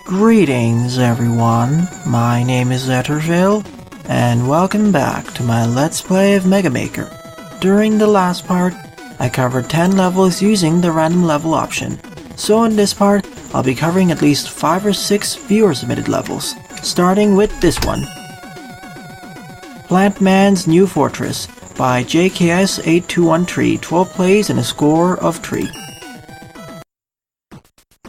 Greetings everyone, my name is DeltaRay, and welcome back to my Let's Play of Mega Maker. During the last part, I covered 10 levels using the random level option. So in this part, I'll be covering at least 5 or 6 viewer submitted levels, starting with this one. Plant Man's New Fortress by JKS8213, 12 plays and a score of 3.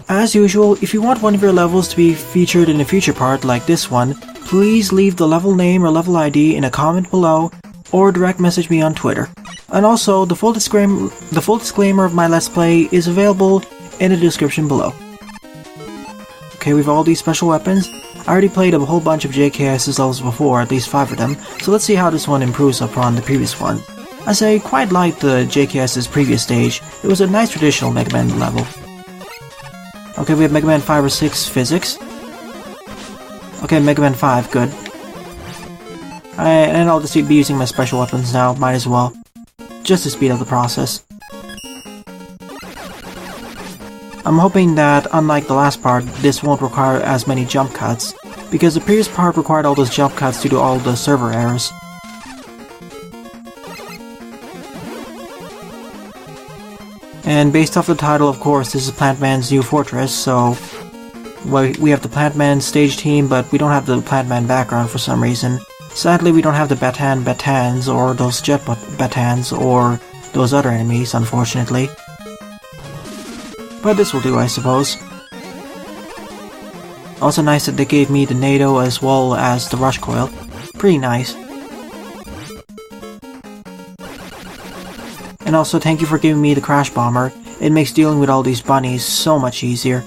As usual, if you want one of your levels to be featured in a future part like this one, please leave the level name or level ID in a comment below or direct message me on Twitter. And also, the full disclaimer of my Let's Play is available in the description below. Okay, we have all these special weapons. I already played a whole bunch of JKS's levels before, at least 5 of them, so let's see how this one improves upon the previous one. As I quite liked the JKS's previous stage, it was a nice traditional Mega Man level. Okay, we have Mega Man 5 or 6 physics. Okay, Mega Man 5, good. And I'll just be using my special weapons now, might as well. Just to speed up the process. I'm hoping that, unlike the last part, this won't require as many jump cuts, because the previous part required all those jump cuts due to all the server errors. And based off the title, of course, this is Plant Man's New Fortress, so we have the Plant Man stage team, but we don't have the Plant Man background for some reason. Sadly, we don't have the Batans, or those Jet Batans, or those other enemies, unfortunately. But this will do, I suppose. Also nice that they gave me the NATO as well as the Rush Coil. Pretty nice. And also thank you for giving me the Crash Bomber. It makes dealing with all these bunnies so much easier.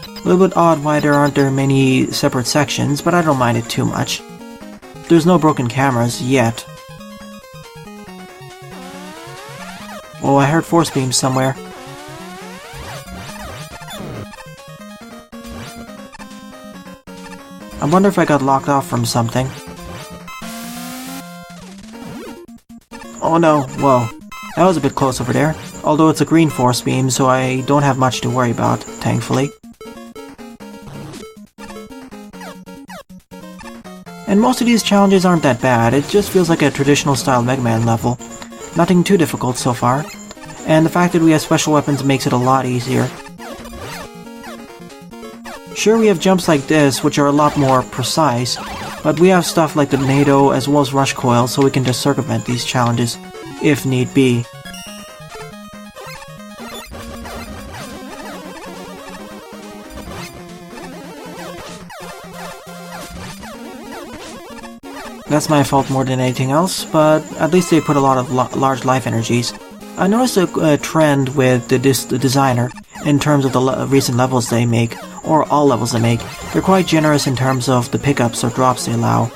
A little bit odd why there aren't many separate sections, but I don't mind it too much. There's no broken cameras yet. Oh, I heard force beams somewhere. I wonder if I got locked off from something. Oh no, whoa. That was a bit close over there. Although it's a green force beam, so I don't have much to worry about, thankfully. And most of these challenges aren't that bad, it just feels like a traditional style Mega Man level. Nothing too difficult so far. And the fact that we have special weapons makes it a lot easier. Sure, we have jumps like this, which are a lot more precise, but we have stuff like the NATO as well as Rush Coil, so we can just circumvent these challenges, if need be. That's my fault more than anything else, but at least they put a lot of large life energies. I noticed a trend with the designer in terms of the recent levels they make, or all levels they make. They're quite generous in terms of the pickups or drops they allow,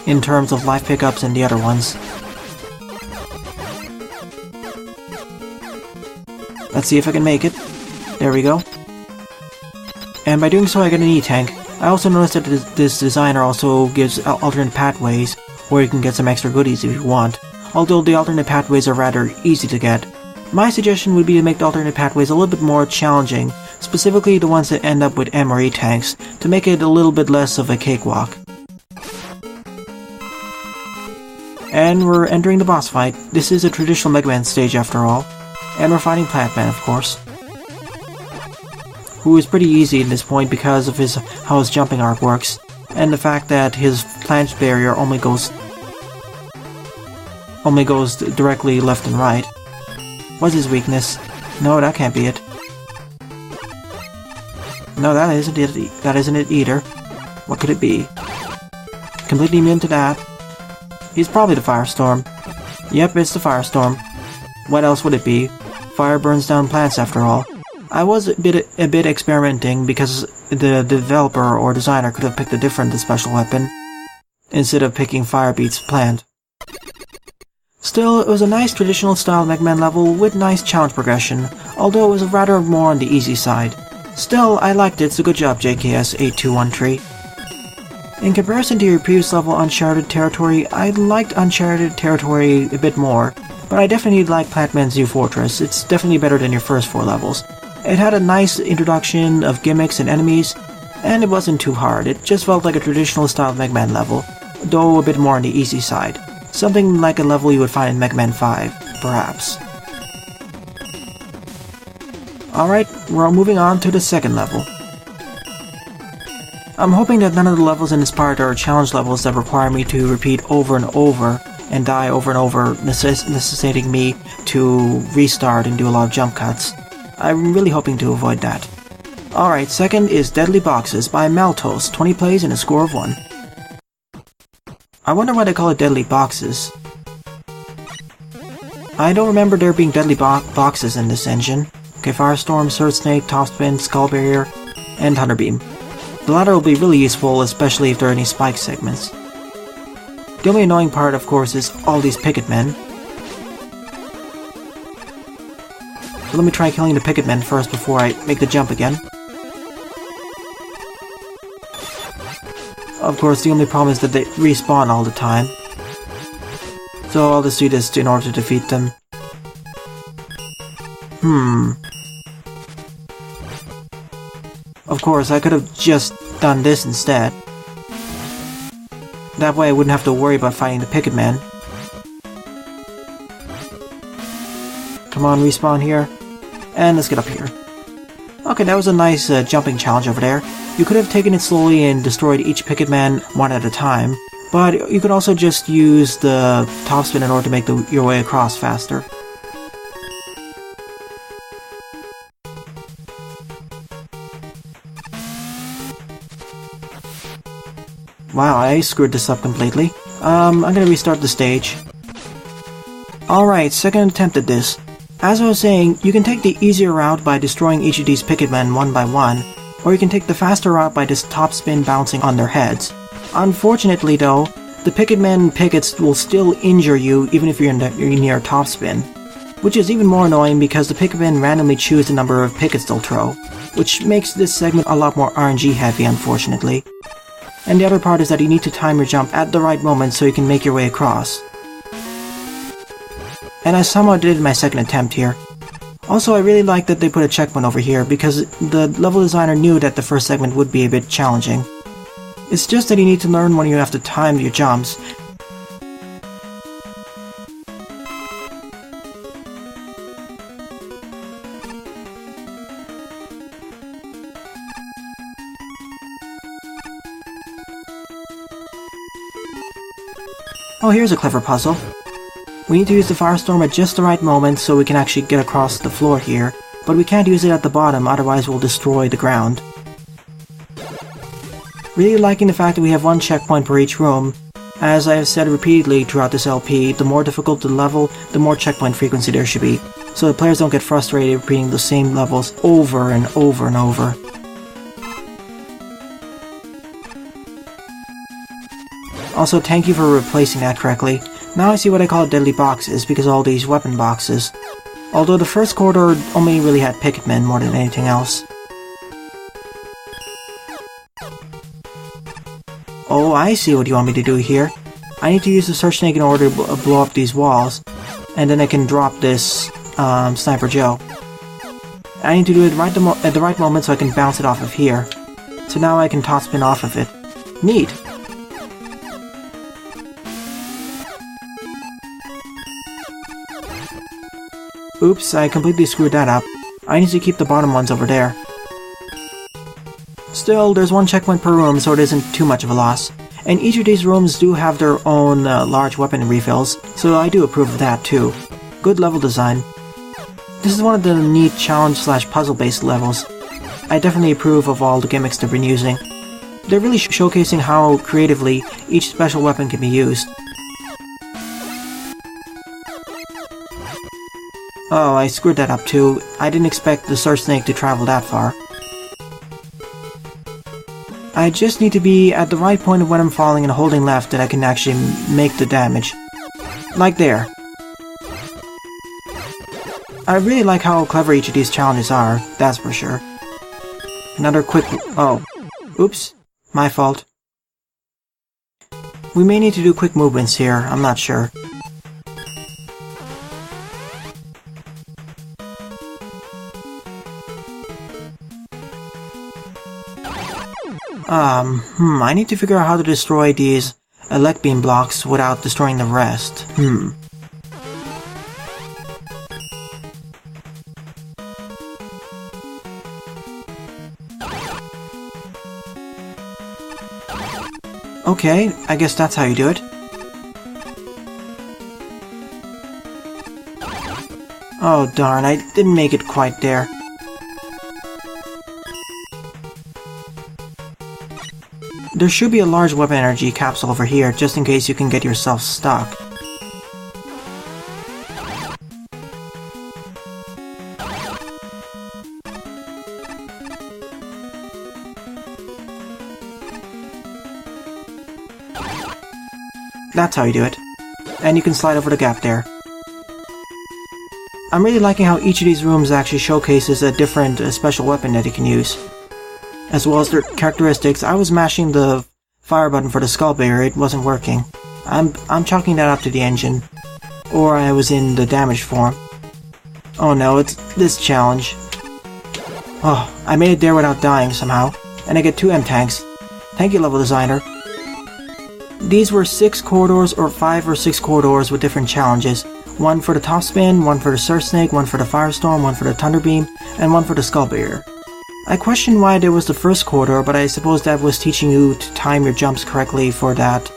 in terms of life pickups and the other ones. Let's see if I can make it. There we go. And by doing so I get an E-Tank. I also noticed that this designer also gives alternate pathways, where you can get some extra goodies if you want, although the alternate pathways are rather easy to get. My suggestion would be to make the alternate pathways a little bit more challenging, specifically the ones that end up with M or E tanks, to make it a little bit less of a cakewalk. And we're entering the boss fight. This is a traditional Mega Man stage after all, and we're fighting Plant Man, of course, who is pretty easy at this point because of how his jumping arc works, and the fact that his planche barrier only goes directly left and right. What's his weakness? No, that can't be it. No, that isn't it. That isn't it either. What could it be? Completely immune to that. He's probably the Firestorm. Yep, it's the Firestorm. What else would it be? Fire burns down plants after all. I was a bit experimenting because the developer or designer could have picked a different special weapon instead of picking Fire Beats Plant. Still, it was a nice traditional style Mega Man level with nice challenge progression, although it was rather more on the easy side. Still, I liked it, so good job JKS8213. In comparison to your previous level Uncharted Territory, I liked Uncharted Territory a bit more, but I definitely like Plant Man's New Fortress. It's definitely better than your first 4 levels. It had a nice introduction of gimmicks and enemies, and it wasn't too hard. It just felt like a traditional style Mega Man level, though a bit more on the easy side. Something like a level you would find in Mega Man 5, perhaps. Alright, we're moving on to the second level. I'm hoping that none of the levels in this part are challenge levels that require me to repeat over and over and die over and over, necessitating me to restart and do a lot of jump cuts. I'm really hoping to avoid that. Alright, second is Deadly Boxes by Maltose, 20 plays and a score of 1. I wonder why they call it Deadly Boxes. I don't remember there being Deadly Boxes in this engine. Okay, Firestorm, Surge Snake, Topspin, Skull Barrier, and Thunder Beam. The latter will be really useful, especially if there are any spike segments. The only annoying part, of course, is all these Picket Men. So let me try killing the Picket Men first before I make the jump again. Of course, the only problem is that they respawn all the time. So I'll just do this in order to defeat them. Of course, I could have just done this instead. That way I wouldn't have to worry about fighting the Picket Man. Come on, respawn here. And let's get up here. Okay, that was a nice jumping challenge over there. You could have taken it slowly and destroyed each Picket Man one at a time, but you could also just use the topspin in order to make your way across faster. Wow, I screwed this up completely. I'm gonna restart the stage. Alright, second attempt at this. As I was saying, you can take the easier route by destroying each of these Picket Men one by one, or you can take the faster route by just topspin bouncing on their heads. Unfortunately though, the Picket Men pickets will still injure you even if you're near topspin, which is even more annoying because the Picket Men randomly choose the number of pickets they'll throw, which makes this segment a lot more RNG heavy, unfortunately. And the other part is that you need to time your jump at the right moment so you can make your way across. And I somehow did it in my second attempt here. Also, I really like that they put a checkpoint over here because the level designer knew that the first segment would be a bit challenging. It's just that you need to learn when you have to time your jumps. Oh, here's a clever puzzle. We need to use the Firestorm at just the right moment so we can actually get across the floor here, but we can't use it at the bottom, otherwise we'll destroy the ground. Really liking the fact that we have one checkpoint per each room. As I have said repeatedly throughout this LP, the more difficult the level, the more checkpoint frequency there should be, so the players don't get frustrated repeating the same levels over and over and over. Also, thank you for replacing that correctly. Now I see what I call Deadly Boxes, because of all these weapon boxes. Although the first corridor only really had Picket Men more than anything else. Oh, I see what you want me to do here. I need to use the Search Snake in order to blow up these walls, and then I can drop this Sniper Joe. I need to do it at the right moment so I can bounce it off of here. So now I can topspin off of it. Neat! Oops, I completely screwed that up. I need to keep the bottom ones over there. Still, there's one checkpoint per room, so it isn't too much of a loss. And each of these rooms do have their own large weapon refills, so I do approve of that too. Good level design. This is one of the neat challenge/puzzle based levels. I definitely approve of all the gimmicks they've been using. They're really showcasing how creatively each special weapon can be used. Oh, I screwed that up too. I didn't expect the Search Snake to travel that far. I just need to be at the right point of when I'm falling and holding left that I can actually make the damage. Like there. I really like how clever each of these challenges are, that's for sure. Another quick... oh. Oops. My fault. We may need to do quick movements here, I'm not sure. I need to figure out how to destroy these elect beam blocks without destroying the rest. Okay, I guess that's how you do it. Oh darn, I didn't make it quite there. There should be a large weapon energy capsule over here, just in case you can get yourself stuck. That's how you do it. And you can slide over the gap there. I'm really liking how each of these rooms actually showcases a different special weapon that you can use. As well as their characteristics. I was mashing the fire button for the skull barrier, it wasn't working. I'm chalking that up to the engine. Or I was in the damaged form. Oh no, it's this challenge. Oh, I made it there without dying somehow. And I get 2 M-tanks. Thank you, level designer. These were 6 corridors or 5 or 6 corridors with different challenges. One for the top spin, one for the surf snake, one for the firestorm, one for the thunder beam, and one for the skull barrier. I questioned why there was the first corridor, but I suppose that was teaching you to time your jumps correctly for that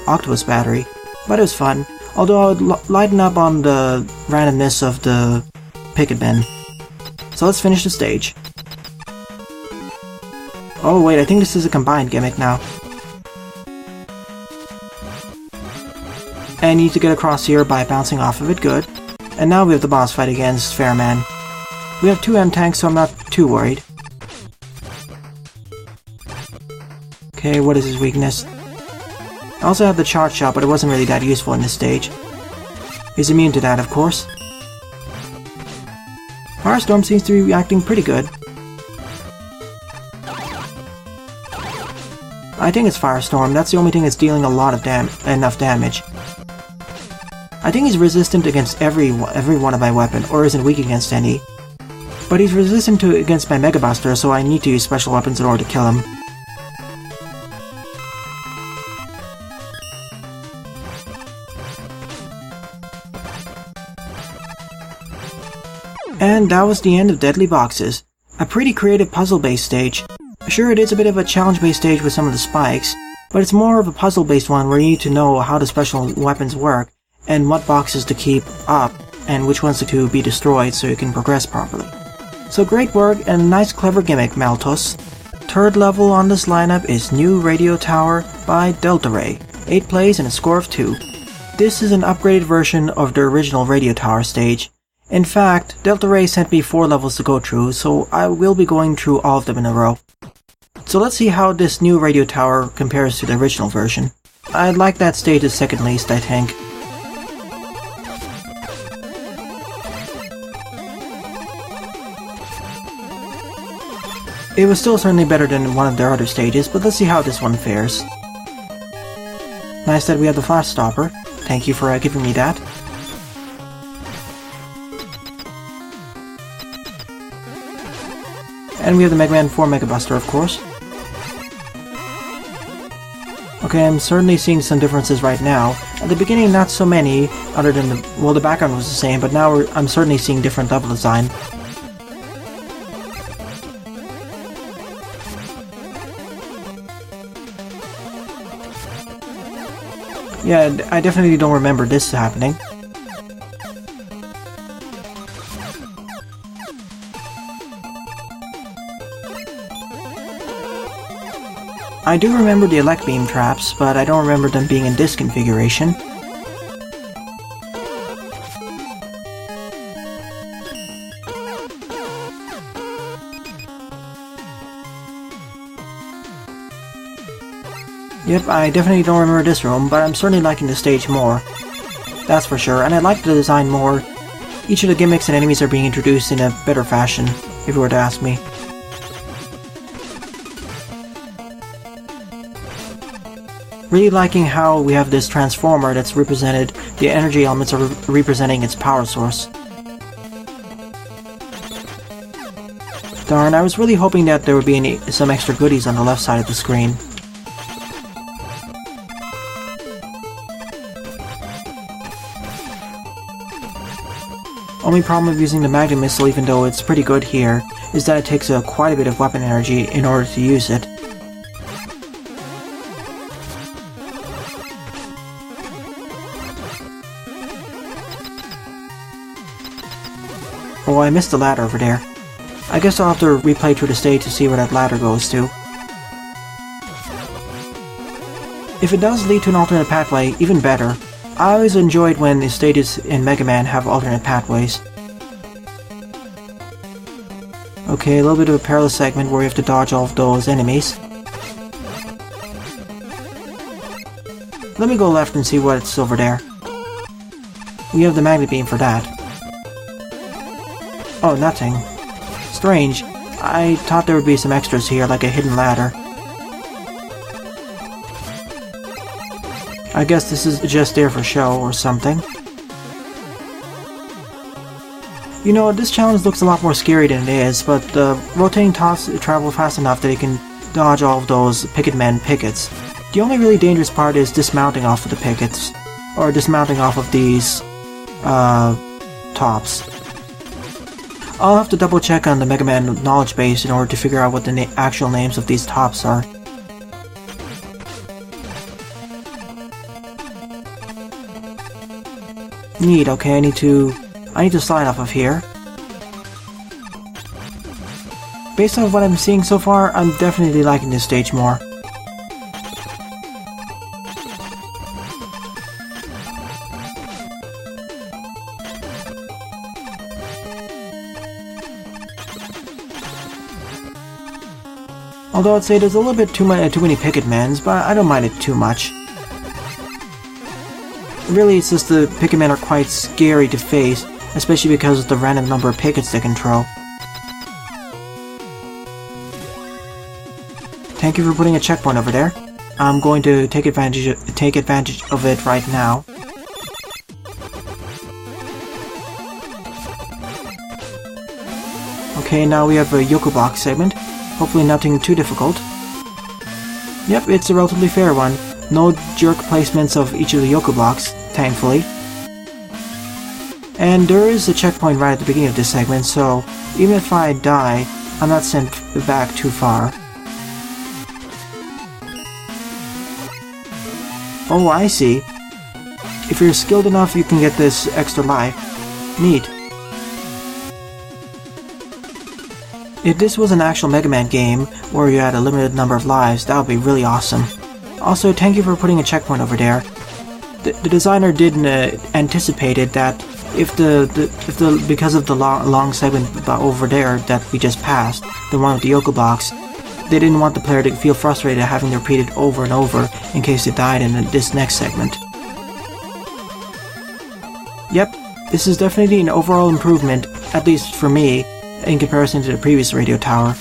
octopus battery. But it was fun, although I would lighten up on the randomness of the picket bin. So let's finish the stage. Oh wait, I think this is a combined gimmick now. And I need to get across here by bouncing off of it, good. And now we have the boss fight against Fairman. We have 2 M-tanks, so I'm not too worried. Okay, what is his weakness? I also have the charge shot, but it wasn't really that useful in this stage. He's immune to that, of course. Firestorm seems to be reacting pretty good. I think it's Firestorm, that's the only thing that's dealing a lot of enough damage. I think he's resistant against every one of my weapons, or isn't weak against any. But he's resistant against my Mega Buster, so I need to use special weapons in order to kill him. And that was the end of Deadly Boxes. A pretty creative puzzle-based stage. Sure, it is a bit of a challenge-based stage with some of the spikes, but it's more of a puzzle-based one where you need to know how the special weapons work, and what boxes to keep up, and which ones to be destroyed so you can progress properly. So great work and a nice clever gimmick, Maltose. Third level on this lineup is New Radio Tower by DeltaRay, 8 plays and a score of 2. This is an upgraded version of the original Radio Tower stage. In fact, DeltaRay sent me 4 levels to go through, so I will be going through all of them in a row. So let's see how this new Radio Tower compares to the original version. I'd like that stage as second least, I think. It was still certainly better than one of their other stages, but let's see how this one fares. Nice that we have the Flash Stopper. Thank you for giving me that. And we have the Mega Man 4 Mega Buster, of course. Okay, I'm certainly seeing some differences right now. At the beginning, not so many, other than the background was the same, but now I'm certainly seeing different level design. Yeah, I definitely don't remember this happening. I do remember the elect beam traps, but I don't remember them being in this configuration. Yep, I definitely don't remember this room, but I'm certainly liking the stage more. That's for sure, and I like the design more. Each of the gimmicks and enemies are being introduced in a better fashion, if you were to ask me. Really liking how we have this transformer that's represented, the energy elements are representing its power source. Darn, I was really hoping that there would be some extra goodies on the left side of the screen. Only problem with using the magnet missile, even though it's pretty good here, is that it takes quite a bit of weapon energy in order to use it. Oh, I missed the ladder over there. I guess I'll have to replay through the stage to see where that ladder goes to. If it does lead to an alternate pathway, even better. I always enjoyed when the stages in Mega Man have alternate pathways. Okay, a little bit of a perilous segment where you have to dodge all of those enemies. Let me go left and see what's over there. We have the magnet beam for that. Oh, nothing. Strange. I thought there would be some extras here, like a hidden ladder. I guess this is just there for show or something. You know, this challenge looks a lot more scary than it is, but the rotating tops travel fast enough that it can dodge all of those Picketmen pickets. The only really dangerous part is dismounting off of the pickets, or dismounting off of these tops. I'll have to double check on the Mega Man knowledge base in order to figure out what the actual names of these tops are. Neat, okay, I need to slide off of here. Based on what I'm seeing so far, I'm definitely liking this stage more. Although I'd say there's a little bit too many Picketmans, but I don't mind it too much. Really, it's just the Picketmen are quite scary to face, especially because of the random number of pickets they can throw. Thank you for putting a checkpoint over there. I'm going to take advantage of it right now. Okay, now we have a Yoku Block segment. Hopefully nothing too difficult. Yep, it's a relatively fair one. No jerk placements of each of the Yoku Blocks, thankfully. And there is a checkpoint right at the beginning of this segment, so even if I die, I'm not sent back too far. Oh, I see. If you're skilled enough, you can get this extra life. Neat. If this was an actual Mega Man game, where you had a limited number of lives, that would be really awesome. Also, thank you for putting a checkpoint over there. The designer didn't anticipated that because of the long segment over there that we just passed, the one with the Yoku Blocks, they didn't want the player to feel frustrated having to repeat it over and over in case they died in this next segment. Yep, this is definitely an overall improvement, at least for me, in comparison to the previous radio tower.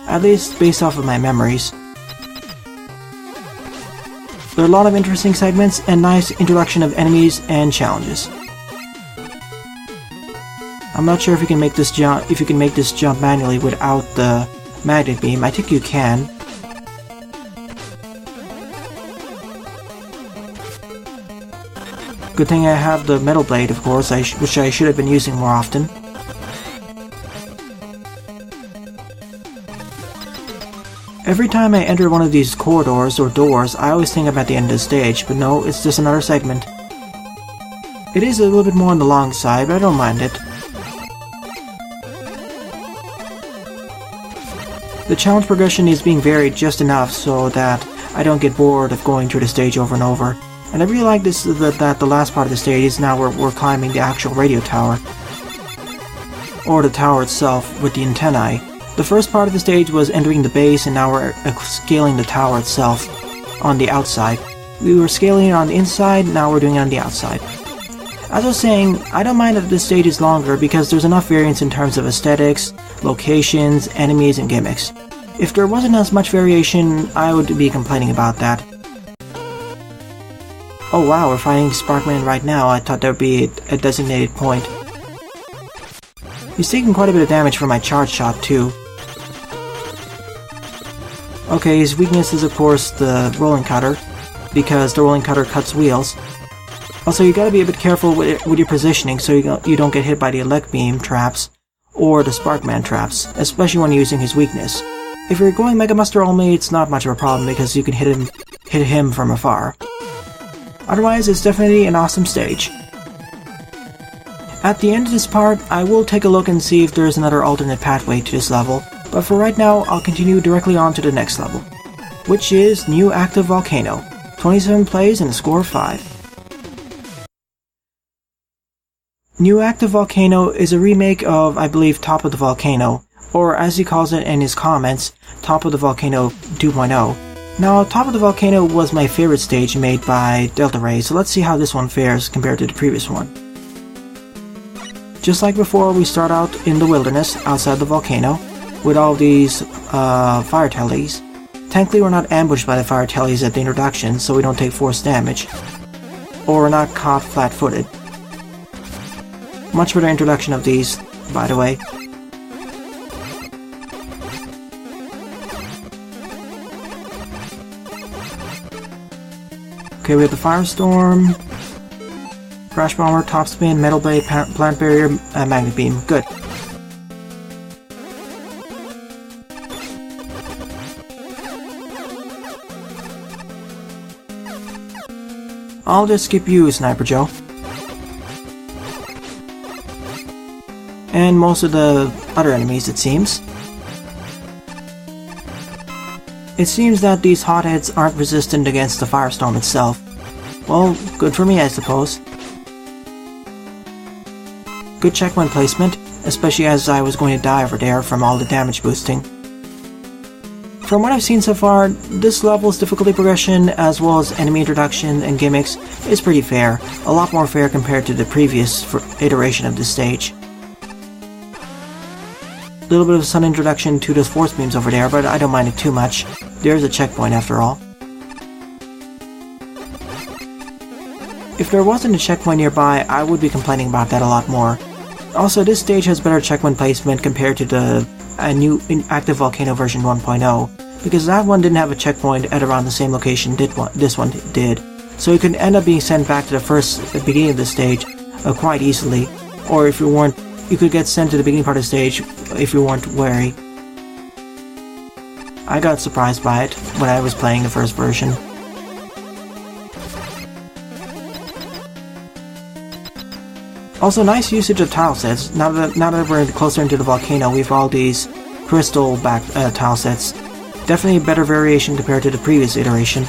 At least based off of my memories. There are a lot of interesting segments and nice introduction of enemies and challenges. I'm not sure if you can make this jump manually without the magnet beam. I think you can. Good thing I have the metal blade, of course, which I should have been using more often. Every time I enter one of these corridors or doors, I always think I'm at the end of the stage, but no, it's just another segment. It is a little bit more on the long side, but I don't mind it. The challenge progression is being varied just enough so that I don't get bored of going through the stage over and over. And I really like this that the last part of the stage is now we're climbing the actual radio tower. Or the tower itself with the antennae. The first part of the stage was entering the base, and now we're scaling the tower itself on the outside. We were scaling it on the inside, now we're doing it on the outside. As I was saying, I don't mind if this stage is longer because there's enough variance in terms of aesthetics, locations, enemies, and gimmicks. If there wasn't as much variation, I would be complaining about that. Oh wow, we're fighting Sparkman right now. I thought there would be a designated point. He's taking quite a bit of damage from my charge shot too. Okay, his weakness is of course the rolling cutter, because the rolling cutter cuts wheels. Also, you gotta be a bit careful with your positioning so you don't get hit by the elect beam traps or the Sparkman traps, especially when using his weakness. If you're going Mega Muster only, it's not much of a problem because you can hit him from afar. Otherwise, it's definitely an awesome stage. At the end of this part, I will take a look and see if there is another alternate pathway to this level, but for right now, I'll continue directly on to the next level, which is New Active Volcano. 27 plays and a score of 5. New Active Volcano is a remake of, I believe, Top of the Volcano, or as he calls it in his comments, Top of the Volcano 2.0. Now, Top of the Volcano was my favorite stage made by DeltaRay, so let's see how this one fares compared to the previous one. Just like before, we start out in the wilderness outside the volcano with all these fire tellies. Thankfully, we're not ambushed by the fire tellies at the introduction, so we don't take force damage. Or we're not caught flat-footed. Much better introduction of these, by the way. Okay, we have the Firestorm, Crash Bomber, Top Spin, Metal Blade, Plant Barrier, Magnet Beam. Good. I'll just skip you, Sniper Joe. And most of the other enemies, it seems. It seems that these hotheads aren't resistant against the Firestorm itself. Well, good for me, I suppose. Good checkpoint placement, especially as I was going to die over there from all the damage boosting. From what I've seen so far, this level's difficulty progression, as well as enemy introduction and gimmicks, is pretty fair. A lot more fair compared to the previous iteration of this stage. A little bit of sun introduction to those force beams over there, but I don't mind it too much. There's a checkpoint after all. If there wasn't a checkpoint nearby, I would be complaining about that a lot more. Also, this stage has better checkpoint placement compared to the new Active Volcano version 1.0, because that one didn't have a checkpoint at around the same location this one did. So you could end up being sent back to the beginning of the stage quite easily, or if you weren't, you could get sent to the beginning part of the stage if you weren't wary. I got surprised by it when I was playing the first version. Also, nice usage of tile sets. Now that we're closer into the volcano, we have all these crystal back tile sets. Definitely a better variation compared to the previous iteration.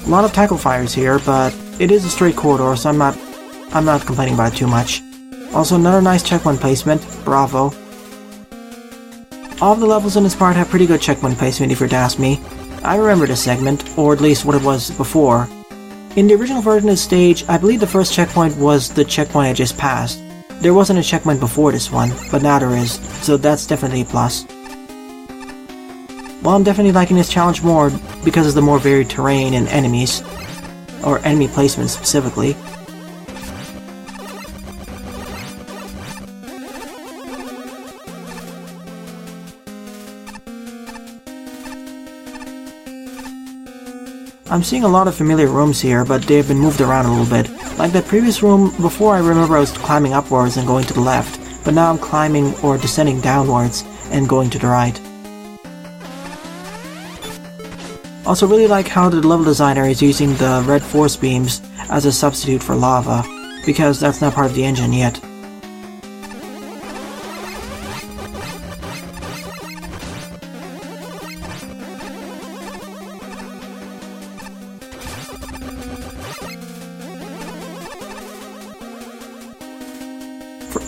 A lot of tackle fires here, but it is a straight corridor, so I'm not complaining about it too much. Also, another nice checkpoint placement. Bravo. All of the levels in this part have pretty good checkpoint placement, if you're to ask me. I remember this segment, or at least what it was before. In the original version of the stage, I believe the first checkpoint was the checkpoint I just passed. There wasn't a checkpoint before this one, but now there is, so that's definitely a plus. Well, I'm definitely liking this challenge more because of the more varied terrain and enemies, or enemy placement specifically. I'm seeing a lot of familiar rooms here, but they've been moved around a little bit. Like that previous room, before I remember I was climbing upwards and going to the left, but now I'm climbing or descending downwards and going to the right. Also really like how the level designer is using the red force beams as a substitute for lava, because that's not part of the engine yet.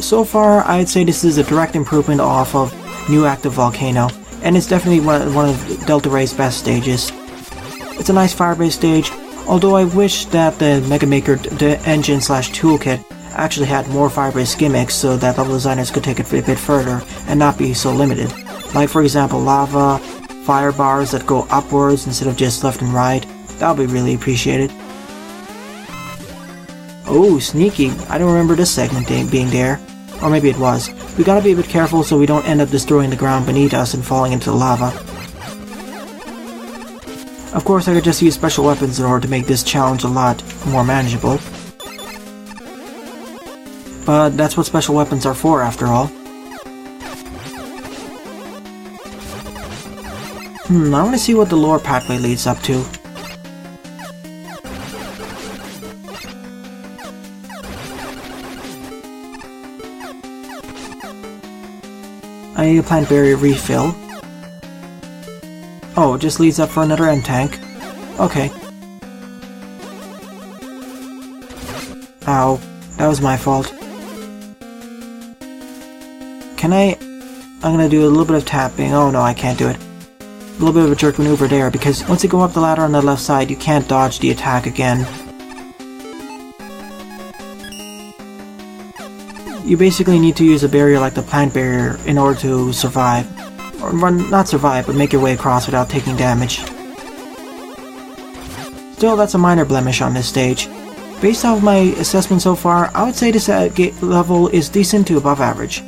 So far, I'd say this is a direct improvement off of New Active Volcano, and it's definitely one of DeltaRay's best stages. It's a nice fire-based stage, although I wish that the Mega Maker engine/toolkit actually had more fire-based gimmicks so that level designers could take it a bit further and not be so limited. Like for example lava, fire bars that go upwards instead of just left and right. That would be really appreciated. Oh, sneaky. I don't remember this segment being there. Or maybe it was. We gotta be a bit careful so we don't end up destroying the ground beneath us and falling into the lava. Of course, I could just use special weapons in order to make this challenge a lot more manageable. But that's what special weapons are for, after all. I want to see what the lore pathway leads up to. I need a plant barrier refill. Oh, it just leads up for another end tank. Okay. Ow, that was my fault. I'm gonna do a little bit of tapping. Oh no, I can't do it. A little bit of a jerk maneuver there, because once you go up the ladder on the left side, you can't dodge the attack again. You basically need to use a barrier like the plant barrier in order to survive. Or not survive, but make your way across without taking damage. Still, that's a minor blemish on this stage. Based off my assessment so far, I would say this level is decent to above average.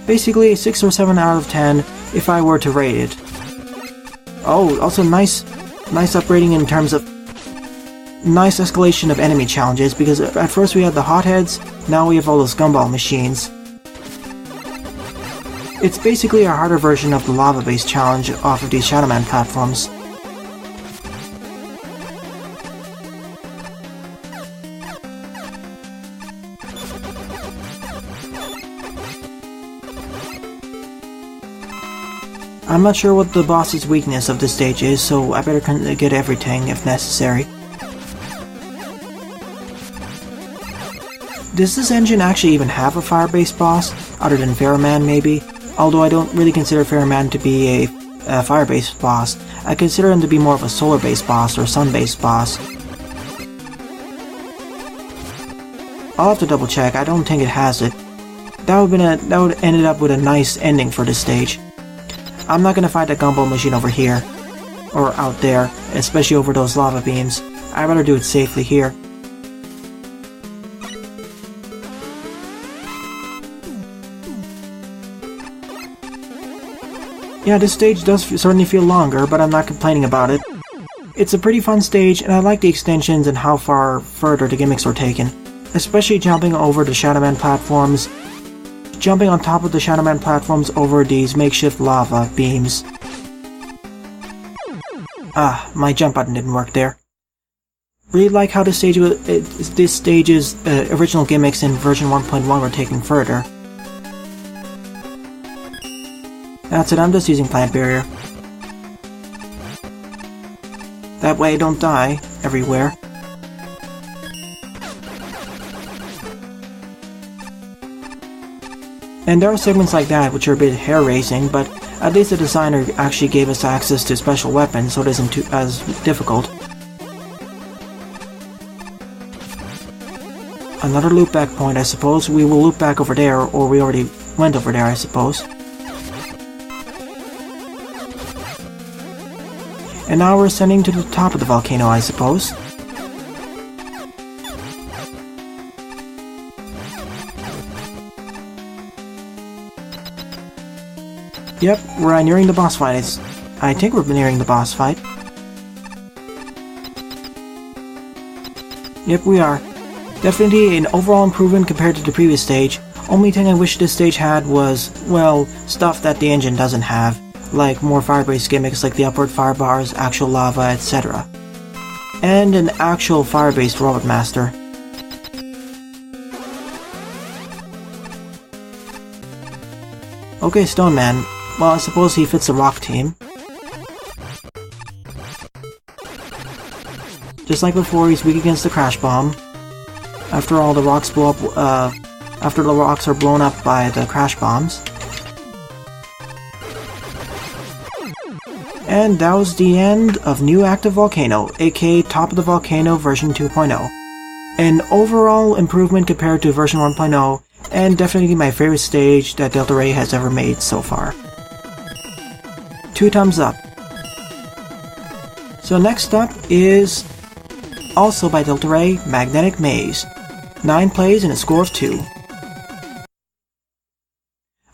Basically, 6 or 7 out of 10 if I were to rate it. Oh, also nice upgrading in terms of nice escalation of enemy challenges, because at first we had the hotheads, now we have all those gumball machines. It's basically a harder version of the lava-based challenge off of these Shadow Man platforms. I'm not sure what the boss's weakness of this stage is, so I better get everything if necessary. Does this engine actually even have a fire-based boss, other than Ferroman maybe? Although I don't really consider Ferroman to be a fire-based boss. I consider him to be more of a solar-based boss or sun-based boss. I'll have to double check, I don't think it has it. That would ended up with a nice ending for this stage. I'm not gonna fight that gumball machine over here, or out there, especially over those lava beams. I'd rather do it safely here. Yeah, this stage does certainly feel longer, but I'm not complaining about it. It's a pretty fun stage, and I like the extensions and how far further the gimmicks were taken. Especially jumping over the Shadow Man platforms, jumping on top of the Shadow Man platforms over these makeshift lava beams. Ah, my jump button didn't work there. Really like how this stage's original gimmicks in version 1.1 were taken further. That's it, I'm just using plant barrier. That way I don't die everywhere. And there are segments like that which are a bit hair-raising, but at least the designer actually gave us access to special weapons, so it isn't as difficult. Another loop back point, I suppose. We will loop back over there, or we already went over there, I suppose. And now we're ascending to the top of the volcano, I suppose. Yep, we're nearing the boss fight. I think we're nearing the boss fight. Yep, we are. Definitely an overall improvement compared to the previous stage. Only thing I wish this stage had was, well, stuff that the engine doesn't have. Like more fire-based gimmicks like the upward fire bars, actual lava, etc. And an actual fire-based robot master. Okay, Stone Man. Well, I suppose he fits the rock team. Just like before, he's weak against the crash bomb. After all, the rocks blow up, after the rocks are blown up by the crash bombs. And that was the end of New Active Volcano, aka Top of the Volcano version 2.0. An overall improvement compared to version 1.0, and definitely my favorite stage that DeltaRay has ever made so far. 2 thumbs up. So next up is, also by DeltaRay, Magnetic Maze. 9 plays and a score of 2.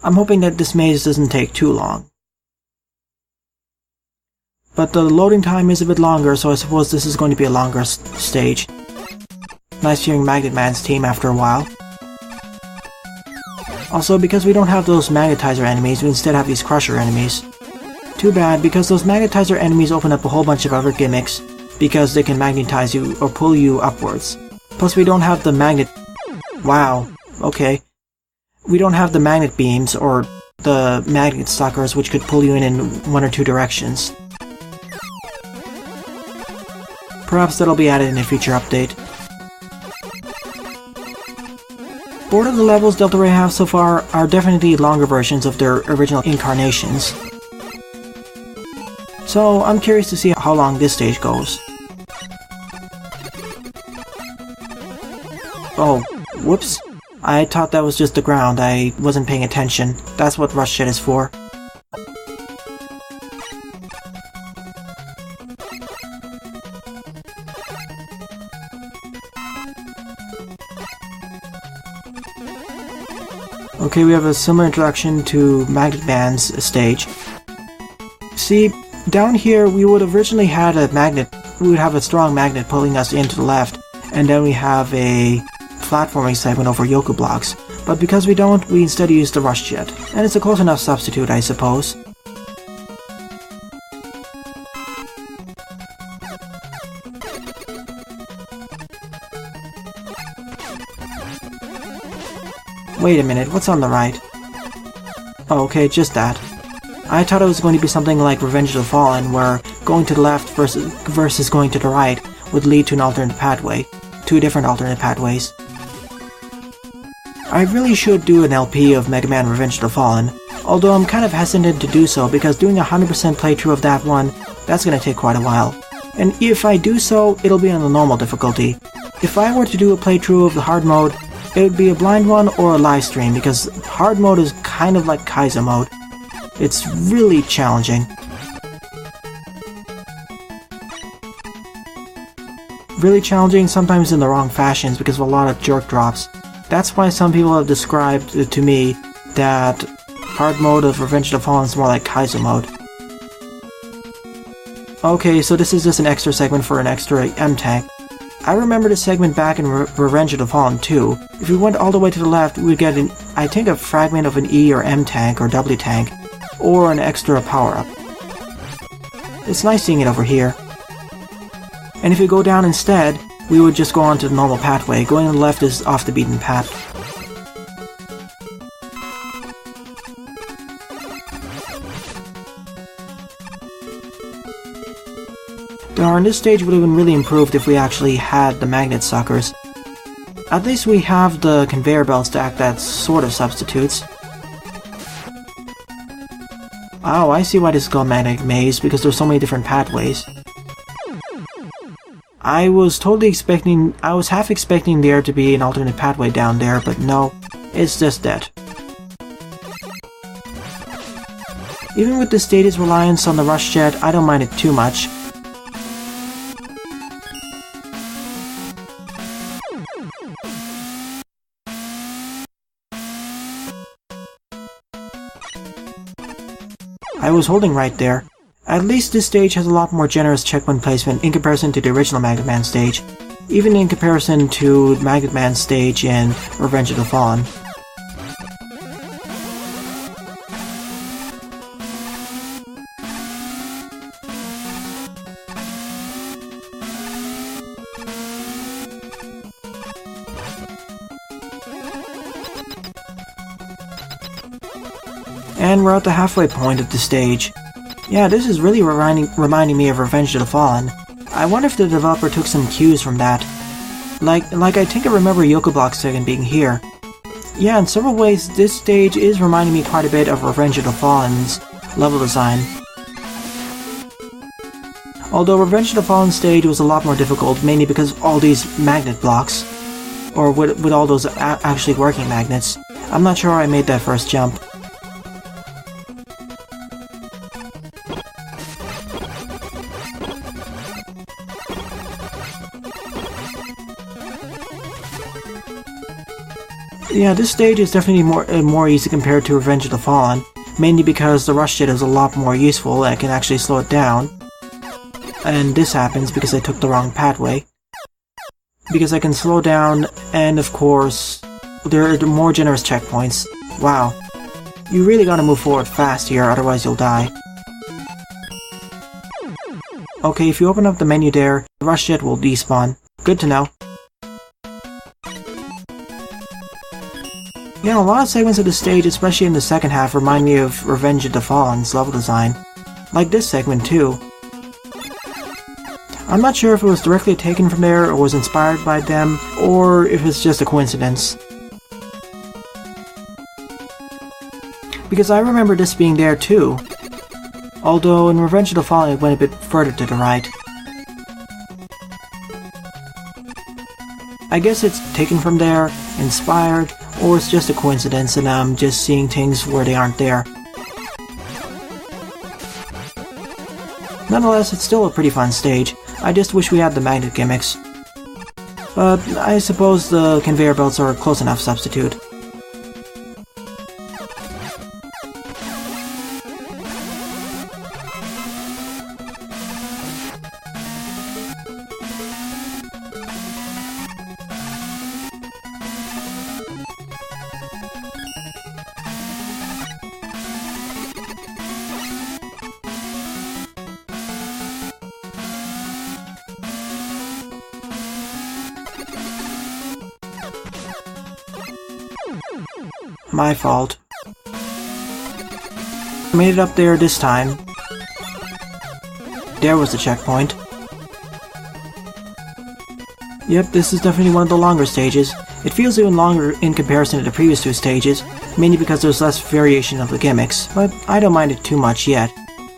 I'm hoping that this maze doesn't take too long. But the loading time is a bit longer, so I suppose this is going to be a longer stage. Nice hearing Magnet Man's team after a while. Also, because we don't have those magnetizer enemies, we instead have these crusher enemies. Too bad, because those magnetizer enemies open up a whole bunch of other gimmicks, because they can magnetize you or pull you upwards. Plus we don't have the magnet... Wow, okay. We don't have the magnet beams or the magnet suckers which could pull you in one or two directions. Perhaps that'll be added in a future update. Both of the levels DeltaRay have so far are definitely longer versions of their original incarnations. So I'm curious to see how long this stage goes. Oh, whoops. I thought that was just the ground. I wasn't paying attention. That's what Rush Jet is for. Okay, we have a similar introduction to Magnet Man's stage. See, down here we would have originally had a magnet, we would have a strong magnet pulling us into the left, and then we have a platforming segment over Yoku blocks. But because we don't, we instead use the Rush Jet, and it's a close enough substitute, I suppose. Wait a minute, what's on the right? Oh, okay, just that. I thought it was going to be something like Revenge of the Fallen, where going to the left versus going to the right would lead to an alternate pathway. 2 different alternate pathways. I really should do an LP of Mega Man Revenge of the Fallen, although I'm kind of hesitant to do so because doing a 100% playthrough of that one, that's gonna take quite a while. And if I do so, it'll be on the normal difficulty. If I were to do a playthrough of the hard mode, it would be a blind one or a live stream because hard mode is kind of like Kaizo mode. It's really challenging. Really challenging, sometimes in the wrong fashions because of a lot of jerk drops. That's why some people have described to me that hard mode of Revenge of the Fallen is more like Kaizo mode. Okay, so this is just an extra segment for an extra M-Tank. I remember the segment back in Revenge of the Fallen 2. If we went all the way to the left, we'd get I think a fragment of an E or M tank or W tank, or an extra power-up. It's nice seeing it over here. And if we go down instead, we would just go on to the normal pathway. Going to the left is off the beaten path. Darn, this stage would have been really improved if we actually had the magnet suckers. At least we have the conveyor belt stack that sort of substitutes. Oh, I see why this is called Magnetic Maze, because there's so many different pathways. I was half expecting there to be an alternate pathway down there, but no, it's just that. Even with the stated reliance on the Rush Jet, I don't mind it too much. I was holding right there. At least this stage has a lot more generous checkpoint placement in comparison to the original Magnet Man stage, even in comparison to Magnet Man's stage in Revenge of the Fallen. And we're at the halfway point of the stage. Yeah, this is really reminding me of Revenge of the Fallen. I wonder if the developer took some cues from that. Like I think I remember Yoku Block Second being here. Yeah, in several ways, this stage is reminding me quite a bit of Revenge of the Fallen's level design. Although Revenge of the Fallen stage was a lot more difficult, mainly because of all these magnet blocks. Or with all those actually working magnets. I'm not sure how I made that first jump. Yeah, this stage is definitely more easy compared to Revenge of the Fallen, mainly because the rush jet is a lot more useful and I can actually slow it down. And this happens because I took the wrong pathway. Because I can slow down, and of course, there are more generous checkpoints. Wow. You really gotta move forward fast here, otherwise you'll die. Okay, if you open up the menu there, the rush jet will despawn. Good to know. You know, a lot of segments of the stage, especially in the second half, remind me of Revenge of the Fallen's level design. Like this segment too. I'm not sure if it was directly taken from there or was inspired by them, or if it's just a coincidence. Because I remember this being there too. Although in Revenge of the Fallen it went a bit further to the right. I guess it's taken from there, inspired, or it's just a coincidence and I'm just seeing things where they aren't there. Nonetheless, it's still a pretty fun stage. I just wish we had the magnet gimmicks. But I suppose the conveyor belts are a close enough substitute. My fault. Made it up there this time. There was the checkpoint. Yep, this is definitely one of the longer stages. It feels even longer in comparison to the previous two stages, mainly because there's less variation of the gimmicks, but I don't mind it too much yet.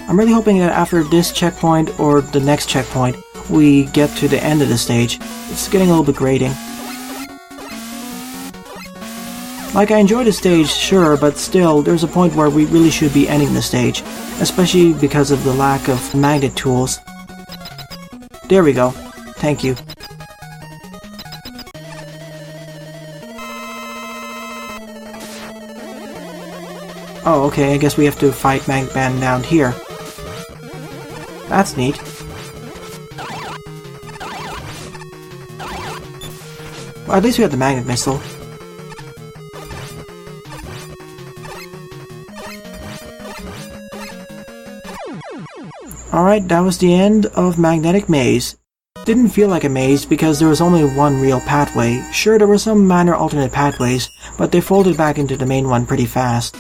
I'm really hoping that after this checkpoint or the next checkpoint, we get to the end of the stage. It's getting a little bit grating. Like, I enjoy the stage, sure, but still, there's a point where we really should be ending the stage, especially because of the lack of magnet tools. There we go. Thank you. Oh, okay, I guess we have to fight Magnet Man down here. That's neat. Well, at least we have the magnet missile. Alright, that was the end of Magnetic Maze. Didn't feel like a maze because there was only one real pathway. Sure, there were some minor alternate pathways, but they folded back into the main one pretty fast.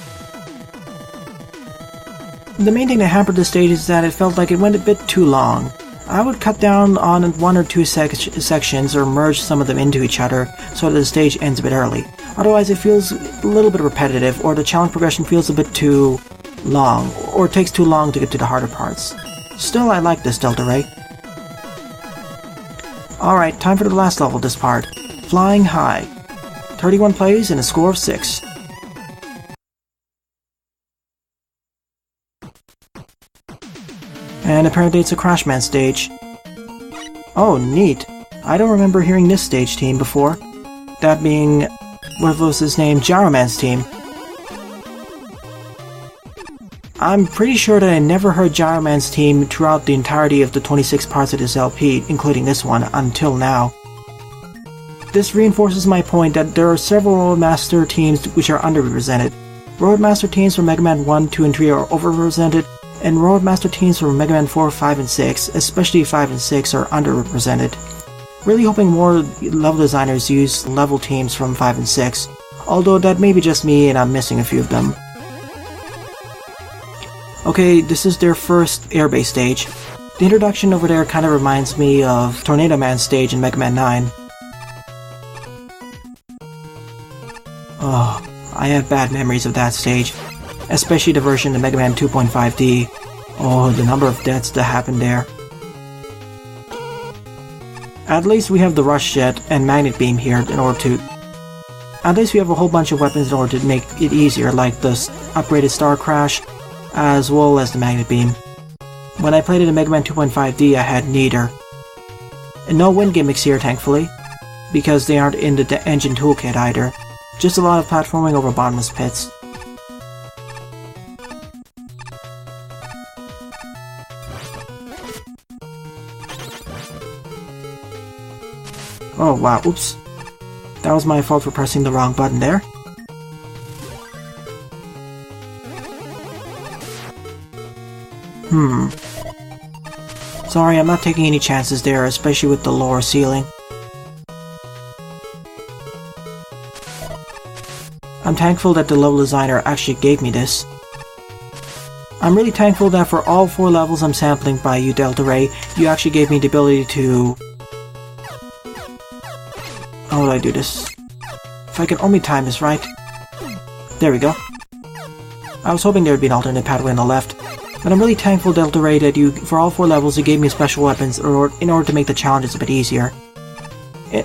The main thing that hampered the stage is that it felt like it went a bit too long. I would cut down on one or two sections or merge some of them into each other so that the stage ends a bit early. Otherwise it feels a little bit repetitive, or the challenge progression feels a bit too long, or it takes too long to get to the harder parts. Still, I like this DeltaRay. Alright, time for the last level of this part. Flying High. 31 plays and a score of 6. And apparently it's a Crashman stage. Oh, neat. I don't remember hearing this stage team before. That being, what was his name, Gyroman's team. I'm pretty sure that I never heard Gyroman's team throughout the entirety of the 26 parts of this LP, including this one, until now. This reinforces my point that there are several Roadmaster teams which are underrepresented. Roadmaster teams from Mega Man 1, 2, and 3 are overrepresented, and Roadmaster teams from Mega Man 4, 5, and 6, especially 5 and 6, are underrepresented. Really hoping more level designers use level teams from 5 and 6, although that may be just me and I'm missing a few of them. Okay, this is their first airbase stage. The introduction over there kind of reminds me of Tornado Man's stage in Mega Man 9. Oh, I have bad memories of that stage, especially the version of Mega Man 2.5D. Oh, the number of deaths that happened there. At least we have the Rush Jet and Magnet Beam here in order to... At least we have a whole bunch of weapons in order to make it easier, like the upgraded Star Crash, as well as the Magnet Beam. When I played it in Mega Man 2.5D, I had neither. And no wind gimmicks here, thankfully, because they aren't in the engine toolkit either. Just a lot of platforming over bottomless pits. Oh wow, oops. That was my fault for pressing the wrong button there. Sorry, I'm not taking any chances there, especially with the lower ceiling. I'm thankful that the level designer actually gave me this. I'm really thankful that for all 4 levels I'm sampling by you, DeltaRay, you actually gave me the ability to... How would I do this? If I could only time this right. There we go. I was hoping there would be an alternate pathway on the left. But I'm really thankful, DeltaRay, that you, for all 4 levels, you gave me special weapons in order to make the challenges a bit easier.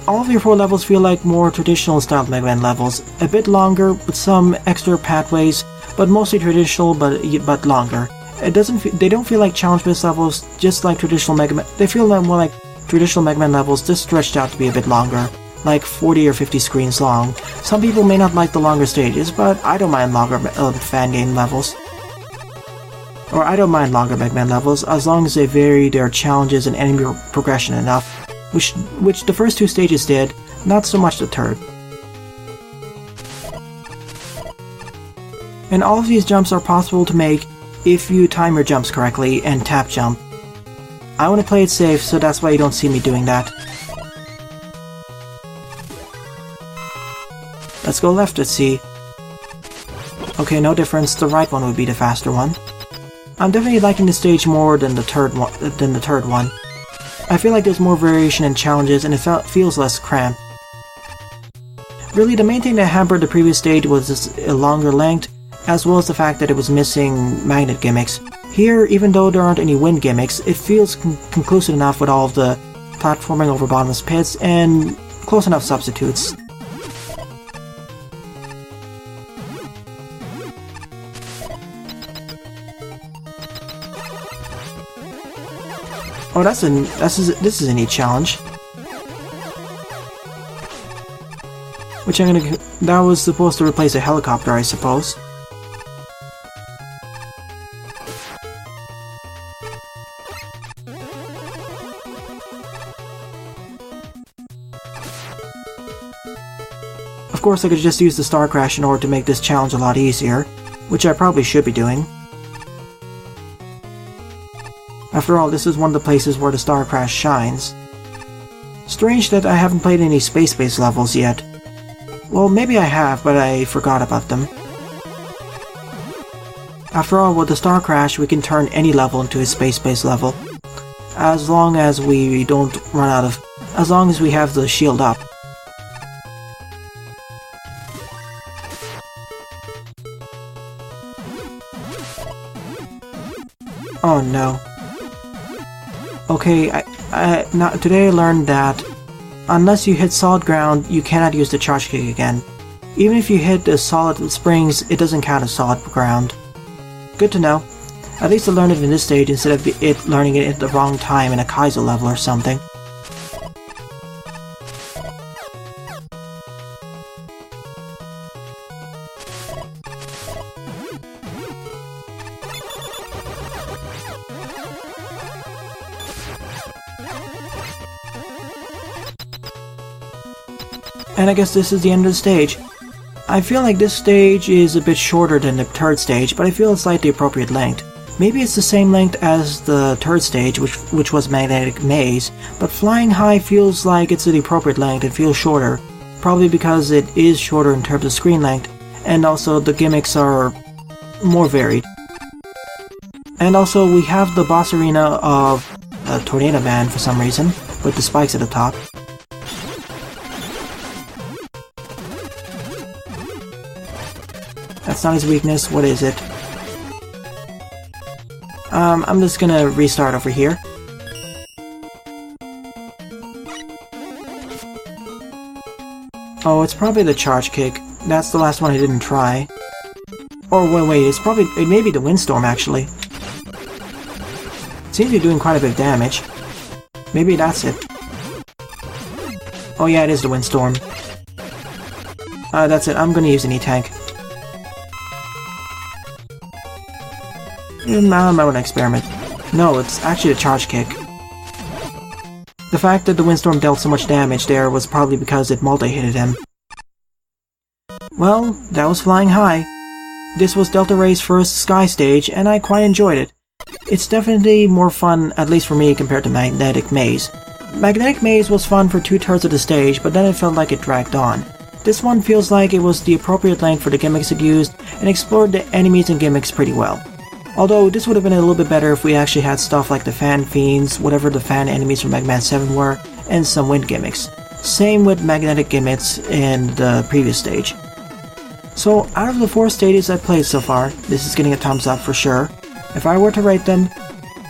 All of your 4 levels feel like more traditional style Mega Man levels, a bit longer with some extra pathways, but mostly traditional but longer. They don't feel like challenge-based levels, just like traditional Mega Man. They feel more like traditional Mega Man levels, just stretched out to be a bit longer, like 40 or 50 screens long. Some people may not like the longer stages, but I don't mind longer fan game levels. Or I don't mind longer Mega Man levels, as long as they vary their challenges and enemy progression enough, which the first 2 stages did, not so much the third. And all of these jumps are possible to make if you time your jumps correctly and tap jump. I want to play it safe, so that's why you don't see me doing that. Let's go left, let's see. Okay, no difference, the right one would be the faster one. I'm definitely liking this stage more than the third one. I feel like there's more variation and challenges and it feels less cramped. Really, the main thing that hampered the previous stage was a longer length, as well as the fact that it was missing magnet gimmicks. Here, even though there aren't any wind gimmicks, it feels conclusive enough with all of the platforming over bottomless pits and close enough substitutes. Oh, this is a neat challenge. Which that was supposed to replace a helicopter, I suppose. Of course, I could just use the Star Crash in order to make this challenge a lot easier, which I probably should be doing. After all, this is one of the places where the Star Crash shines. Strange that I haven't played any space-based levels yet. Well, maybe I have, but I forgot about them. After all, with the Star Crash, we can turn any level into a space-based level. As long as we don't run out of... As long as we have the shield up. Oh no. Okay, today I learned that unless you hit solid ground, you cannot use the charge kick again. Even if you hit the solid springs, it doesn't count as solid ground. Good to know. At least I learned it in this stage instead of learning it at the wrong time in a Kaizo level or something. And I guess this is the end of the stage. I feel like this stage is a bit shorter than the third stage, but I feel it's like the appropriate length. Maybe it's the same length as the third stage, which was Magnetic Maze, but Flying High feels like it's the appropriate length and feels shorter. Probably because it is shorter in terms of screen length, and also the gimmicks are more varied. And also we have the boss arena of Tornado Man for some reason, with the spikes at the top. That's not his weakness, what is it? I'm just gonna restart over here. Oh, it's probably the charge kick. That's the last one I didn't try. Or wait, it may be the windstorm actually. Seems to be doing quite a bit of damage. Maybe that's it. Oh yeah, it is the windstorm. That's it, I'm gonna use an E-Tank. I might want to experiment. No, it's actually a charge kick. The fact that the windstorm dealt so much damage there was probably because it multi-hitted him. Well, that was flying high. This was DeltaRay's first sky stage, and I quite enjoyed it. It's definitely more fun, at least for me, compared to Magnetic Maze. Magnetic Maze was fun for 2/3 of the stage, but then it felt like it dragged on. This one feels like it was the appropriate length for the gimmicks it used, and explored the enemies and gimmicks pretty well. Although this would have been a little bit better if we actually had stuff like the fan fiends, whatever the fan enemies from Mega Man 7 were, and some wind gimmicks. Same with magnetic gimmicks in the previous stage. So out of the 4 stages I've played so far, this is getting a thumbs up for sure. If I were to rate them,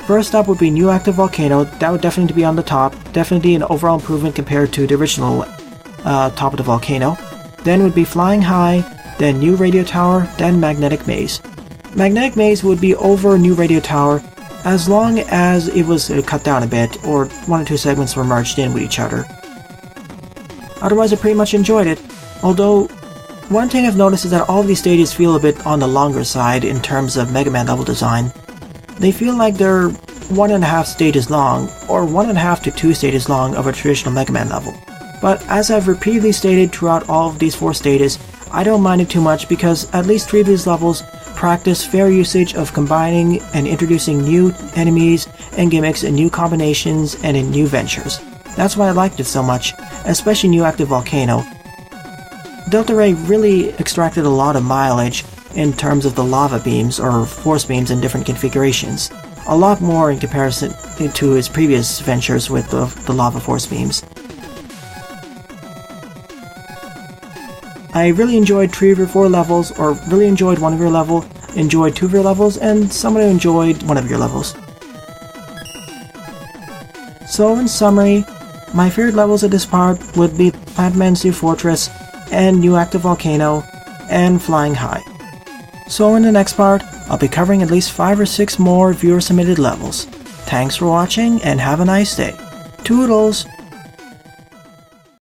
first up would be New Active Volcano. That would definitely be on the top, definitely an overall improvement compared to the original top of the volcano. Then would be Flying High, then New Radio Tower, then Magnetic Maze. Magnetic Maze would be over New Radio Tower as long as it was cut down a bit, or 1 or 2 segments were merged in with each other. Otherwise I pretty much enjoyed it, although one thing I've noticed is that all of these stages feel a bit on the longer side in terms of Mega Man level design. They feel like they're 1.5 stages long, or 1.5 to 2 stages long of a traditional Mega Man level. But as I've repeatedly stated throughout all of these 4 stages, I don't mind it too much because at least 3 of these levels practice fair usage of combining and introducing new enemies and gimmicks in new combinations and in new ventures. That's why I liked it so much, especially New Active Volcano. DeltaRay really extracted a lot of mileage in terms of the lava beams or force beams in different configurations. A lot more in comparison to his previous ventures with the lava force beams. I really enjoyed 3 of your 4 levels, or really enjoyed 1 of your level, enjoyed 2 of your levels, and someone who enjoyed 1 of your levels. So in summary, my favorite levels at this part would be Plantman's New Fortress, and New Active Volcano, and Flying High. So in the next part, I'll be covering at least 5 or 6 more viewer submitted levels. Thanks for watching and have a nice day. Toodles!